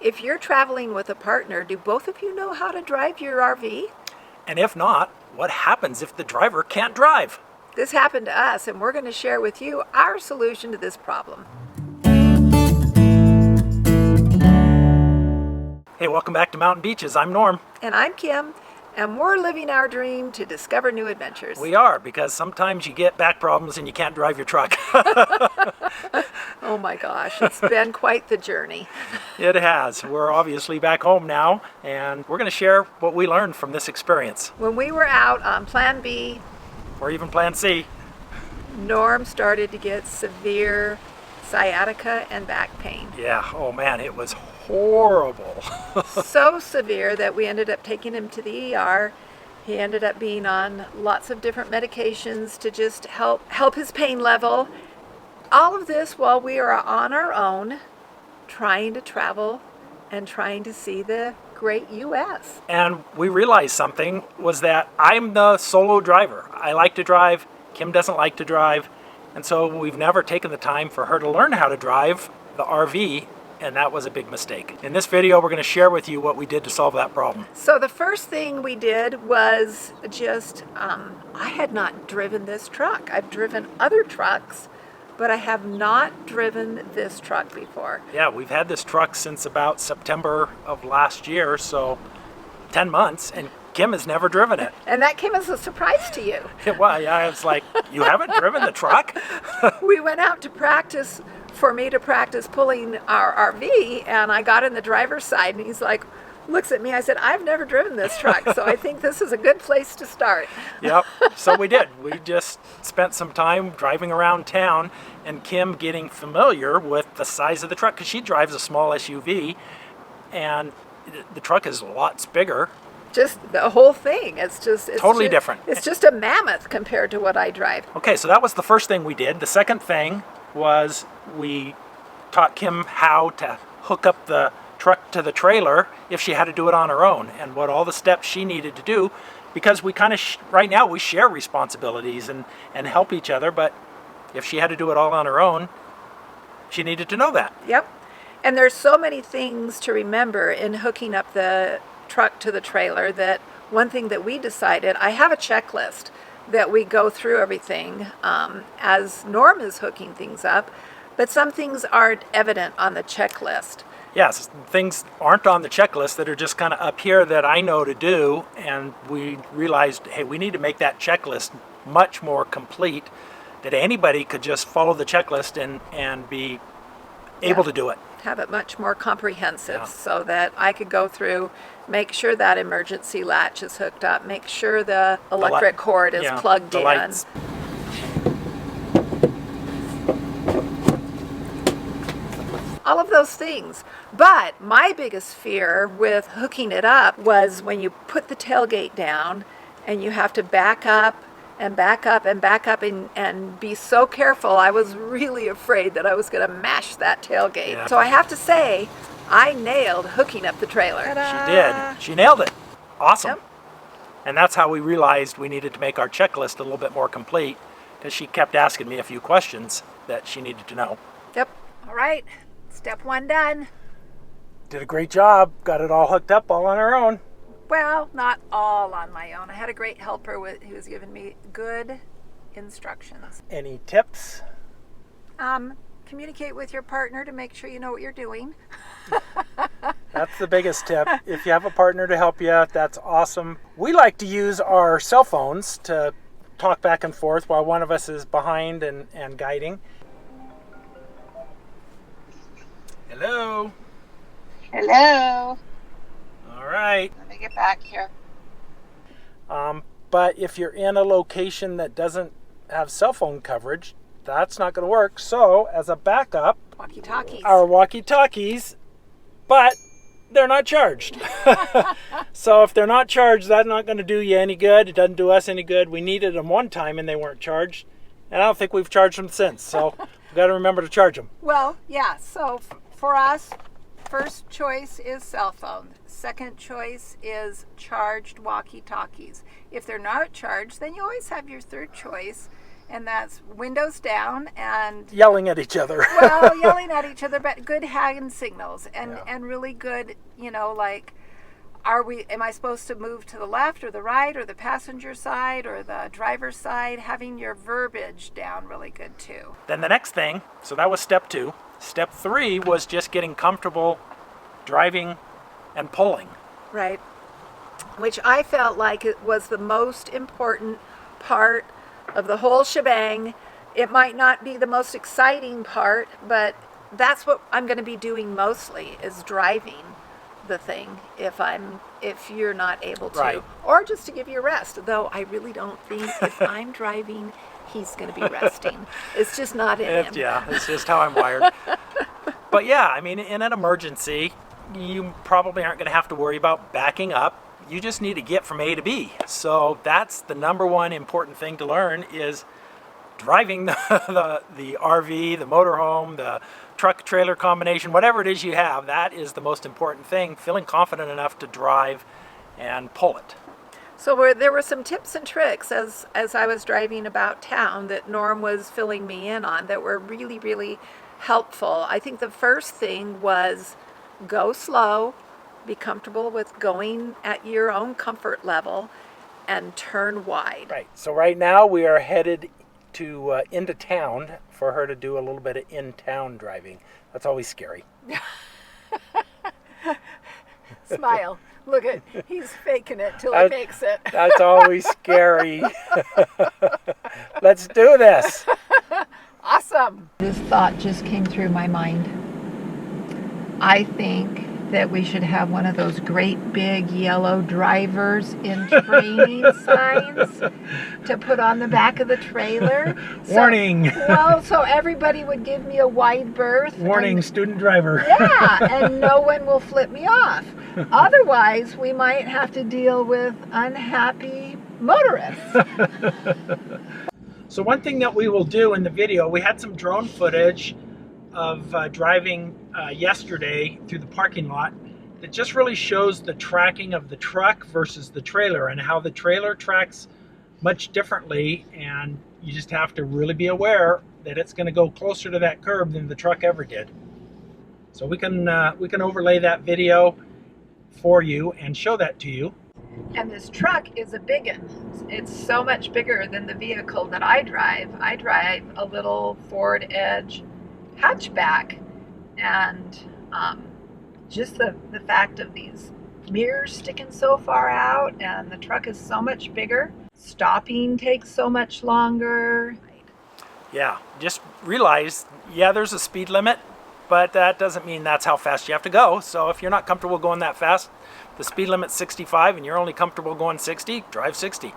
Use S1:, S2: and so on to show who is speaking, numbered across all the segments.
S1: If you're traveling with a partner, do both of you know how to drive your RV?
S2: And if not, what happens if the driver can't drive?
S1: This happened to us, and we're going to share with you our solution to this problem.
S2: Hey, welcome back to Mountain Beaches. I'm Norm.
S1: And I'm Kim, and we're living our dream to discover new adventures.
S2: We are, because sometimes you get back problems and you can't drive your truck.
S1: Oh my gosh, it's been quite the journey.
S2: It has. We're obviously back home now, and we're going to share what we learned from this experience.
S1: When we were out on Plan B,
S2: Or even Plan C.
S1: Norm started to get severe sciatica and back pain.
S2: Yeah, oh man, it was horrible.
S1: So severe that we ended up taking him to the ER. He ended up being on lots of different medications to just help his pain level. All of this while we are on our own, trying to travel and trying to see the great U.S.
S2: And we realized something was that I'm the solo driver. I like to drive, Kim doesn't like to drive, and so we've never taken the time for her to learn how to drive the RV, and that was a big mistake. In this video, we're going to share with you what we did to solve that problem.
S1: So the first thing we did was just, I had not driven this truck. I've driven other trucks, but I have not driven this truck before.
S2: Yeah, we've had this truck since about September of last year, so 10 months, and Kim has never driven it.
S1: And that came as a surprise to you.
S2: Well, yeah, I was like, you haven't driven the truck?
S1: We went out to practice, for me to practice pulling our RV, and I got in the driver's side, and he's like, looks at me, I said, I've never driven this truck, so I think this is a good place to start.
S2: Yep, so we did. We just spent some time driving around town and Kim getting familiar with the size of the truck, because she drives a small SUV, and the truck is lots bigger.
S1: Just the whole thing, it's
S2: Totally different.
S1: It's just a mammoth compared to what I drive.
S2: Okay, so that was the first thing we did. The second thing was we taught Kim how to hook up the truck to the trailer if she had to do it on her own, and what all the steps she needed to do, because we kind of right now we share responsibilities and help each other, but if she had to do it all on her own, she needed to know that.
S1: Yep. And there's so many things to remember in hooking up the truck to the trailer, that one thing that we decided, I have a checklist that we go through everything as Norm is hooking things up, but some things aren't evident on the checklist.
S2: Yes, things aren't on the checklist that are just kind of up here that I know to do, and we realized, hey, we need to make that checklist much more complete, that anybody could just follow the checklist and be able to do it.
S1: Have it much more comprehensive, so that I could go through, make sure that emergency latch is hooked up, make sure the electric cord is plugged in.
S2: Lights.
S1: All of those things. But my biggest fear with hooking it up was when you put the tailgate down and you have to back up and back up and back up and be so careful. I was really afraid that I was going to mash that tailgate.
S2: Yeah.
S1: So I have to say, I nailed hooking up the trailer.
S2: She did. She nailed it. Awesome.
S1: Yep.
S2: And that's how we realized we needed to make our checklist a little bit more complete, because she kept asking me a few questions that she needed to know.
S1: Yep. All right. Step one done.
S2: Did a great job. Got it all hooked up all on her own.
S1: Well, not all on my own. I had a great helper who was giving me good instructions.
S2: Any tips?
S1: Communicate with your partner to make sure you know what you're doing.
S2: That's the biggest tip. If you have a partner to help you, that's awesome. We like to use our cell phones to talk back and forth while one of us is behind and guiding. Hello.
S3: Hello.
S2: All right.
S3: Let me get back here.
S2: But if you're in a location that doesn't have cell phone coverage, that's not going to work. So as a backup,
S1: Walkie-talkies.
S2: our walkie-talkies, but they're not charged. So if they're not charged, that's not going to do you any good. It doesn't do us any good. We needed them one time and they weren't charged, and I don't think we've charged them since. So we've got to remember to charge them.
S1: Well, yeah. So for us, first choice is cell phone. Second choice is charged walkie-talkies. If they're not charged, then you always have your third choice, and that's windows down and
S2: Yelling at each other.
S1: well, yelling at each other, but good hand signals and
S2: Yeah.
S1: and really good, like, am I supposed to move to the left or the right or the passenger side or the driver's side? Having your verbiage down really good too.
S2: Then the next thing, so that was step 2. Step 3 was just getting comfortable driving and pulling.
S1: Right. Which I felt like it was the most important part of the whole shebang. It might not be the most exciting part, but that's what I'm going to be doing mostly, is driving the thing if you're not able to.
S2: Right.
S1: Or just to give you a rest, though I really don't think if I'm driving he's going to be resting. It's just not in him.
S2: Yeah, it's just how I'm wired. But yeah, I mean, in an emergency, you probably aren't going to have to worry about backing up. You just need to get from A to B. So that's the number one important thing to learn, is driving the RV, the motorhome, the truck trailer combination, whatever it is you have. That is the most important thing, feeling confident enough to drive and pull it.
S1: So there were some tips and tricks as I was driving about town that Norm was filling me in on that were really, really helpful. I think the first thing was go slow, be comfortable with going at your own comfort level, and turn wide.
S2: Right. So right now we are headed to into town for her to do a little bit of in-town driving. That's always scary.
S1: Smile. Look at, he's faking it till he makes it.
S2: That's always scary. Let's do this.
S1: Awesome. This thought just came through my mind. I think that we should have one of those great big yellow drivers in training signs to put on the back of the trailer.
S2: Warning.
S1: So everybody would give me a wide berth.
S2: Warning, student driver.
S1: Yeah, and no one will flip me off. Otherwise, we might have to deal with unhappy motorists.
S2: So one thing that we will do in the video, we had some drone footage of driving yesterday through the parking lot that just really shows the tracking of the truck versus the trailer, and how the trailer tracks much differently, and you just have to really be aware that it's going to go closer to that curb than the truck ever did. So we can overlay that video for you and show that to you.
S1: And this truck is a big one. It's so much bigger than the vehicle that I drive. I drive a little Ford Edge hatchback, and just the fact of these mirrors sticking so far out, and the truck is so much bigger. Stopping takes so much longer.
S2: Yeah, just realize, yeah, there's a speed limit, but that doesn't mean that's how fast you have to go. So if you're not comfortable going that fast, the speed limit's 65 and you're only comfortable going 60, drive 60.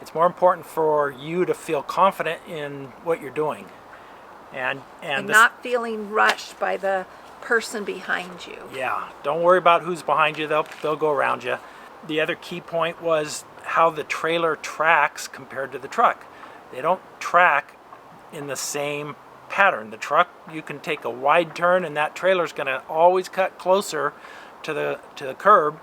S2: It's more important for you to feel confident in what you're doing. And
S1: not feeling rushed by the person behind you.
S2: Yeah, don't worry about who's behind you. They'll go around you. The other key point was how the trailer tracks compared to the truck. They don't track in the same pattern. The truck, you can take a wide turn and that trailer's going to always cut closer to the curb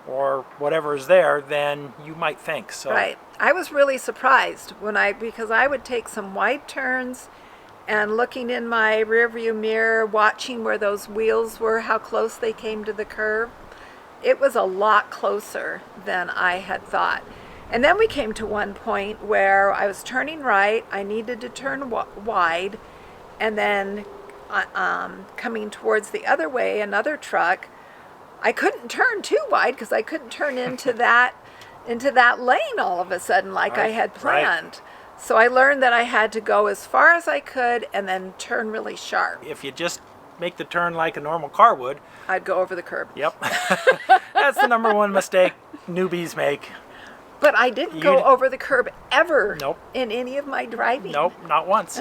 S2: or whatever is there than you might think. So
S1: right. I was really surprised because I would take some wide turns, and looking in my rearview mirror, watching where those wheels were, how close they came to the curb, it was a lot closer than I had thought. And then we came to one point where I was turning right, I needed to turn wide, and then coming towards the other way, another truck, I couldn't turn too wide because I couldn't turn into that lane all of a sudden like I had planned. Right. So I learned that I had to go as far as I could and then turn really sharp.
S2: If you just make the turn like a normal car would,
S1: I'd go over the curb.
S2: Yep. That's the number one mistake newbies make.
S1: But I didn't go over the curb ever.
S2: Nope.
S1: In any of my driving.
S2: Nope, not once.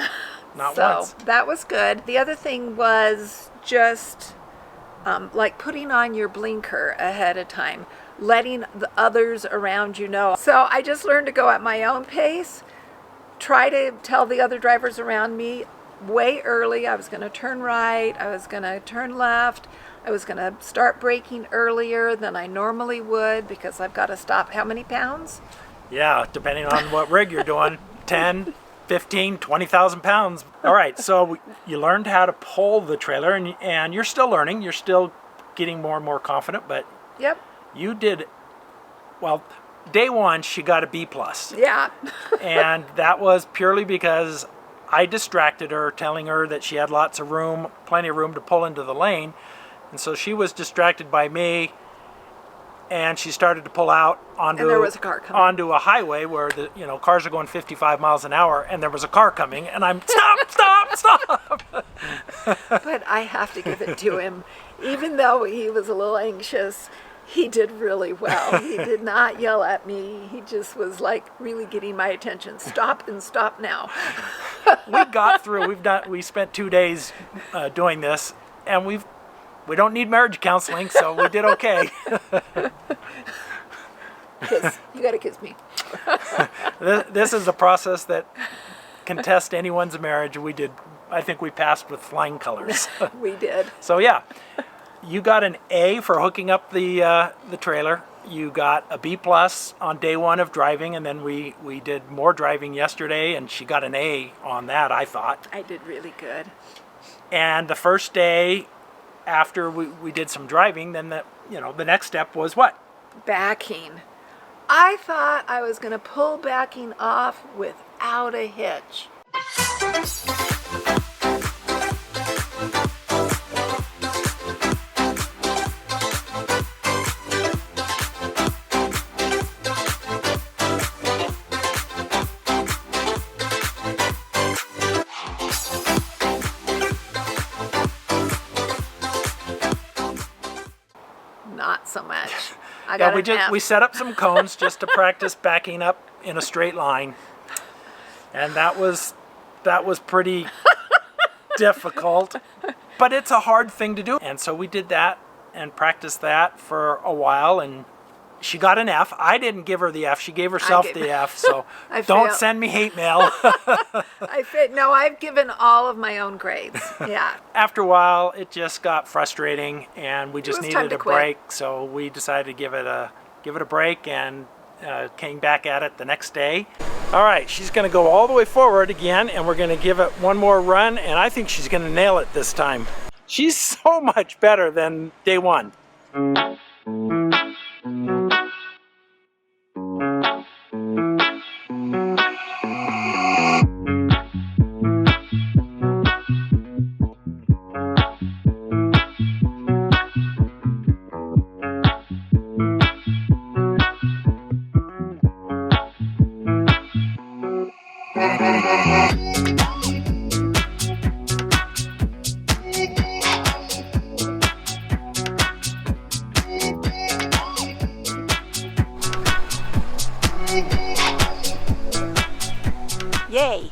S2: Not once.
S1: So that was good. The other thing was just like putting on your blinker ahead of time, letting the others around you know. So I just learned to go at my own pace. Try to tell the other drivers around me way early I was going to turn right, I was going to turn left, I was going to start braking earlier than I normally would because I've got to stop how many pounds?
S2: Yeah, depending on what rig you're doing, 10, 15, 20,000 pounds. All right, so you learned how to pull the trailer, and you're still learning. You're still getting more and more confident, but
S1: Yep.
S2: you did, well, day one, she got a B+.
S1: Yeah.
S2: And that was purely because I distracted her, telling her that she had lots of room, plenty of room to pull into the lane. And so she was distracted by me, and she started to pull out onto,
S1: And there was a car coming.
S2: onto a highway where the cars are going 55 miles an hour, and there was a car coming, and I'm stop.
S1: But I have to give it to him. Even though he was a little anxious, he did really well. He did not yell at me. He just was like really getting my attention. Stop and stop now.
S2: We got through. We spent 2 days doing this, and we don't need marriage counseling, so we did okay.
S1: Kiss. You gotta kiss me.
S2: This is a process that can test anyone's marriage. I think we passed with flying colors.
S1: We did.
S2: So yeah, you got an A for hooking up the trailer. You got a B+ on day one of driving, and then we did more driving yesterday, and she got an A on that, I thought.
S1: I did really good.
S2: And the first day after we did some driving, then the next step was what?
S1: Backing. I thought I was gonna pull backing off without a hitch. Not so much. I got an F.
S2: We set up some cones just to practice backing up in a straight line, and that was pretty difficult, but it's a hard thing to do. And so we did that and practiced that for a while, and she got an F. I didn't give her the F. She gave herself the F. So don't
S1: failed.
S2: send me hate mail.
S1: No, I've given all of my own grades. Yeah.
S2: After a while, it just got frustrating, and we just
S1: was time
S2: needed
S1: to
S2: a
S1: quit.
S2: break. So we decided to give it a break, and came back at it the next day. All right, she's going to go all the way forward again, and we're going to give it one more run, and I think she's going to nail it this time. She's so much better than day one.
S1: Yay.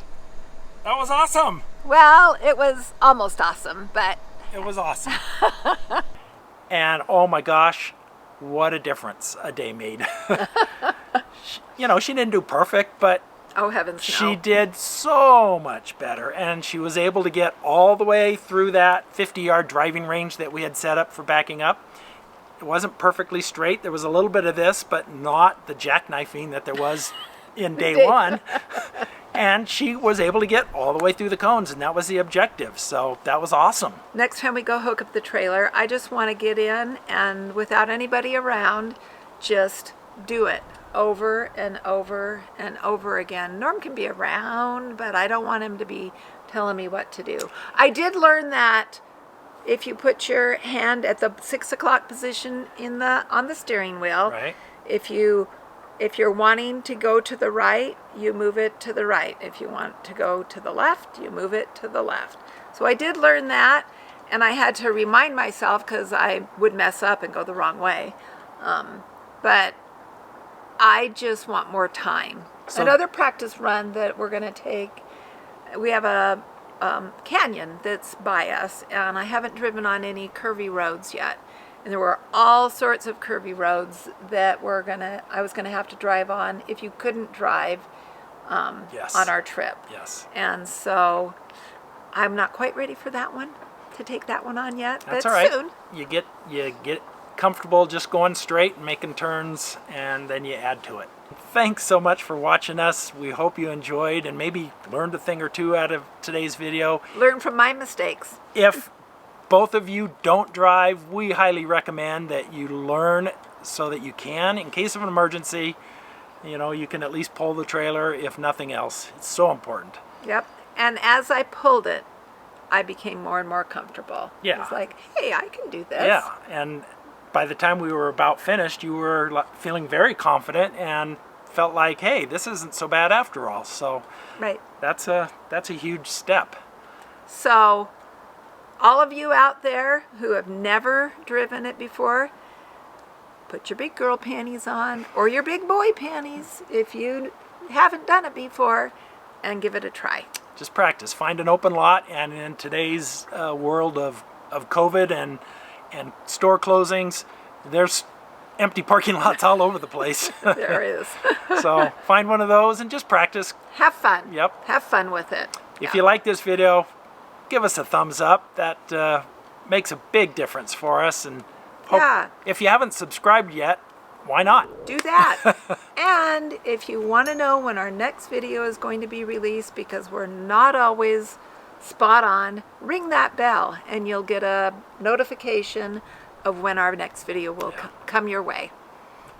S2: That was awesome.
S1: Well, it was almost awesome, but
S2: It was awesome. And oh my gosh, what a difference a day made. She didn't do perfect, but
S1: oh heavens no.
S2: she did so much better. And she was able to get all the way through that 50-yard driving range that we had set up for backing up. It wasn't perfectly straight. There was a little bit of this, but not the jackknifing that there was in day one. And she was able to get all the way through the cones, and that was the objective. So that was awesome.
S1: Next time we go hook up the trailer, I just want to get in and without anybody around, just do it over and over and over again. Norm can be around, but I don't want him to be telling me what to do. I did learn that if you put your hand at the 6 o'clock position on the steering wheel,
S2: Right.
S1: if you're wanting to go to the right, you move it to the right. If you want to go to the left, you move it to the left. So I did learn that, and I had to remind myself because I would mess up and go the wrong way. But I just want more time.
S2: So-
S1: Another practice run that we're going to take, we have a canyon that's by us, and I haven't driven on any curvy roads yet. And there were all sorts of curvy roads that I was gonna have to drive on if you couldn't drive
S2: Yes.
S1: on our trip.
S2: Yes.
S1: And so I'm not quite ready for that one, to take that one on yet,
S2: That's
S1: but
S2: all right.
S1: soon.
S2: You get comfortable just going straight and making turns, and then you add to it. thanks so much for watching us. We hope you enjoyed and maybe learned a thing or two out of today's video.
S1: Learn from my mistakes.
S2: If both of you don't drive, we highly recommend that you learn so that you can, in case of an emergency, you know, you can at least pull the trailer if nothing else. It's so important.
S1: Yep. And as I pulled it, I became more and more comfortable.
S2: Yeah.
S1: It's like, hey, I can do this.
S2: Yeah, and by the time we were about finished, you were feeling very confident and felt like, hey, this isn't so bad after all. So
S1: Right.
S2: that's a huge step.
S1: So, all of you out there who have never driven it before, put your big girl panties on, or your big boy panties if you haven't done it before, and give it a try.
S2: Just practice. Find an open lot, and in today's world of COVID and store closings, there's empty parking lots all over the place.
S1: There is.
S2: So find one of those and just practice.
S1: Have fun.
S2: Yep.
S1: Have fun with it.
S2: If you like this video, give us a thumbs up. That makes a big difference for us. And
S1: Yeah.
S2: if you haven't subscribed yet, why not?
S1: Do that. And if you want to know when our next video is going to be released, because we're not always spot on, ring that bell and you'll get a notification of when our next video will come your way.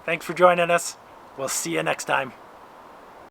S2: Thanks for joining us. We'll see you next time.